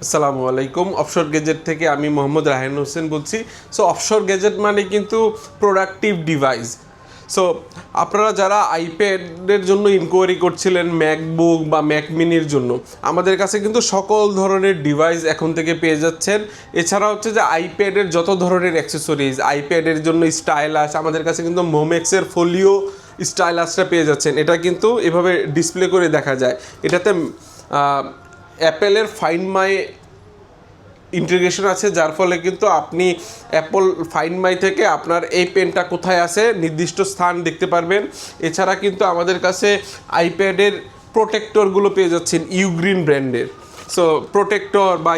আসসালামু আলাইকুম। Offshore gadget থেকে আমি মোহাম্মদ রায়হান হোসেন বলছি। সো অফশোর গ্যাজেট মানে কিন্তু প্রোডাক্টিভ ডিভাইস। সো আপনারা যারা আইপ্যাডের জন্য ইনকোয়ারি করছিলেন, ম্যাকবুক বা ম্যাক মিনির জন্য, আমাদের কাছে কিন্তু সকল ধরনের ডিভাইস এখন থেকে পেয়ে যাচ্ছেন। এছাড়া হচ্ছে যে আইপ্যাডের যত ধরনের অ্যাক্সেসরিজ, আইপ্যাডের জন্য স্টাইলাস, আমাদের কাছে কিন্তু মোমেক্সের ফোলিও স্টাইলাসটা পেয়ে যাচ্ছেন। এটা কিন্তু এভাবে ডিসপ্লে করে দেখা যায়। এটাতে অ্যাপেলের ফাইন্ড মাই ইন্টিগ্রেশন আছে, যার ফলে কিন্তু আপনি অ্যাপল ফাইন্ড মাই থেকে আপনার এই পেনটা কোথায় আছে নির্দিষ্ট স্থান দেখতে পারবেন। এছাড়া কিন্তু আমাদের কাছে আইপ্যাডের প্রোটেক্টরগুলো পেয়ে যাচ্ছেন ইউগ্রিন ব্র্যান্ডের। সো প্রোটেক্টর বা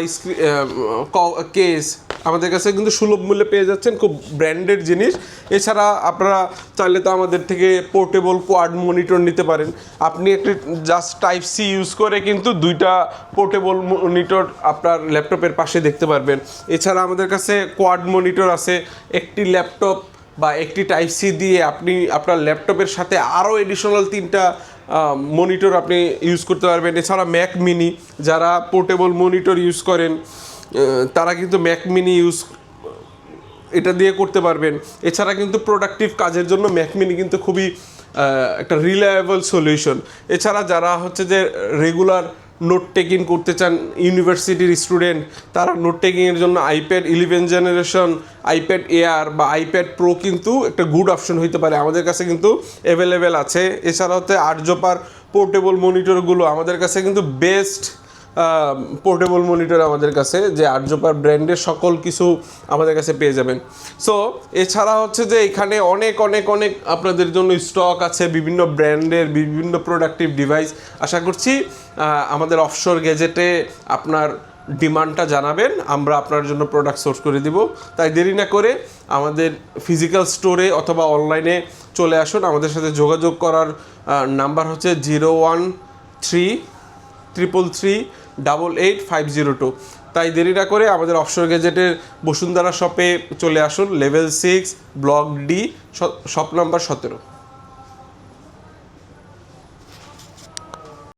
কেস আমাদের কাছে কিন্তু সুলভ মূল্যে পেয়ে যাচ্ছেন, খুব ব্র্যান্ডেড জিনিস। এছাড়া আপনারা চাইলে তো আমাদের থেকে পোর্টেবল কোয়াড মনিটর নিতে পারেন। আপনি একটি জাস্ট টাইপ সি ইউজ করে কিন্তু দুইটা পোর্টেবল মনিটর আপনার ল্যাপটপের পাশে দেখতে পারবেন। এছাড়া আমাদের কাছে কোয়াড মনিটর আছে, একটি ল্যাপটপ বা একটি টাইপ সি দিয়ে আপনি আপনার ল্যাপটপের সাথে আরও এডিশনাল 3টা মনিটর আপনি ইউজ করতে পারবেন। এছাড়া ম্যাক মিনি, যারা পোর্টেবল মনিটর ইউজ করেন তারা কিন্তু ম্যাক মিনি এটা দিয়ে করতে পারবেন। এছাড়া কিন্তু প্রোডাক্টিভ কাজের জন্য ম্যাক মিনি কিন্তু খুবই একটা রিলায়েবল সলিউশন। এছাড়া যারা হচ্ছে যে রেগুলার নোট টেকিং করতে চান, ইউনিভার্সিটির স্টুডেন্ট, তারা নোট টেকিংয়ের জন্য আইপ্যাড 11 জেনারেশন, আইপ্যাড এয়ার বা আইপ্যাড প্রো কিন্তু একটা গুড অপশন হইতে পারে, আমাদের কাছে কিন্তু অ্যাভেলেবেল আছে। এছাড়া হচ্ছে আর্যপার পোর্টেবল মনিটরগুলো আমাদের কাছে কিন্তু বেস্ট পোর্টেবল মনিটর আমাদের কাছে, যে আর্যপার ব্র্যান্ডের সকল কিছু আমাদের কাছে পেয়ে যাবেন। সো এছাড়া হচ্ছে যে এখানে অনেক অনেক অনেক আপনাদের জন্য স্টক আছে বিভিন্ন ব্র্যান্ডের, বিভিন্ন প্রোডাক্টিভ ডিভাইস। আশা করছি আমাদের অফশোর গ্যাজেটে আপনার ডিমান্ডটা জানাবেন, আমরা আপনার জন্য প্রোডাক্ট সোর্স করে দিব। তাই দেরি না করে আমাদের ফিজিক্যাল স্টোরে অথবা অনলাইনে চলে আসুন। আমাদের সাথে যোগাযোগ করার নাম্বার হচ্ছে 01333888502। তাই দেরি না করে আমাদের অফশোর গ্যাজেটের বসুন্ধরা শপে চলে আসুন, level 6 block D, shop number 17।